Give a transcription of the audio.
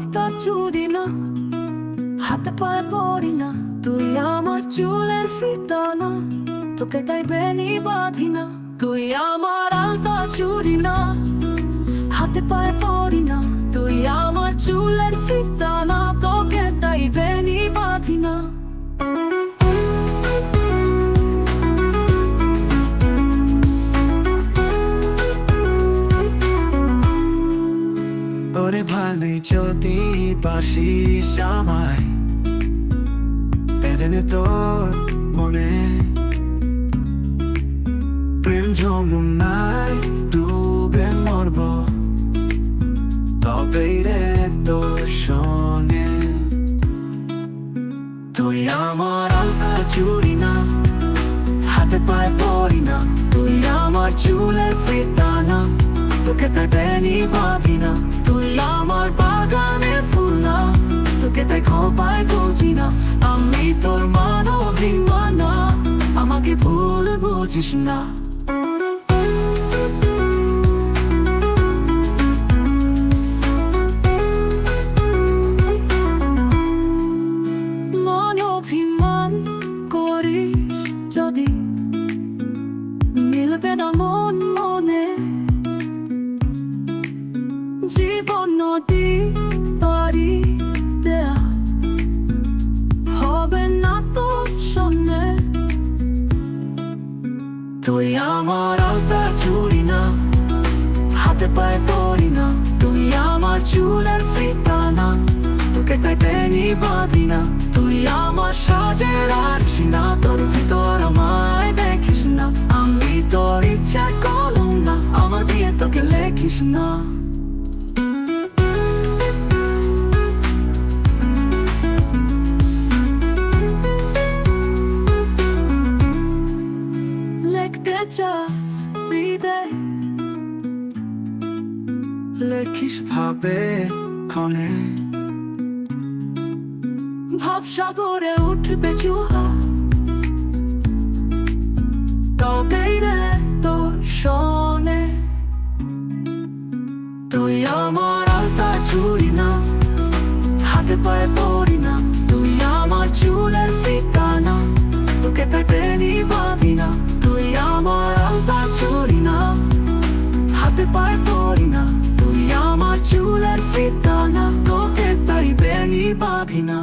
আলতা চুরি না, হাতে পায়ে পড়ি না, তুই আমার চুলের ফিতা না, তোকে তাই বেনি বাঁধি না। তুই আমার আলতা চুরি না, হাতে পায়ে পড়ি না, তুই আমার চুলের ফিতা না, তোকে তাই বেনি বাঁধি না। ওরে ভালোই যদি বাসিস আমায়, বেঁধে নে তোর মনে প্রেম যমুনায় ডুবে মরব, তবেই রে তোর শোনে। তুই আমার আলতা চুরি না, হাতে পায়ে পড়ি না, তুই আমার চুলের ফিতা না, তোকে তাই বেনি বাঁধি না। তুই আমার বাগানের ফুল না, তোকে তাই খোপায় গুজি না। আমি তোর মানবিমান না, আমাকে ভুল বুঝিস না। অভিমান করিস যদি, মিলবে না মন মনে। জীবন নদী পারি দেয়া হবে না তোর সঙ্গে। তুই আমার আলতা চুরি না, হাতে পায়ে পড়ি না, তুই আমার চুলের ফিতা না, তোকে তাই বেনি বাঁধি না। তুই আমার সাজের আরশি না, তোর ভিতর আমায় দেখিস না। আমি তোর ইচ্ছা কলম না, আমার দিয়ে তোকে লেখিস না। লিখতে চাস বিদায়, লেখিস ভাবে ক্ষণে, ভাবসাগরে উঠবে জোহা, তবেই রে তোর শোনে। তুই আমার আলতা চুরি না, হাতে পায়ে পড়ি না, তুই আমার চুলের ফিতা না, তোকে তাই বেনি বাঁধি না। তুই আমার আলতা চুরি না, হাতে পায়ে পড়ি না, তুই আমার চুলের ফিতা না, তোকে তাই বেনি বাঁধি না।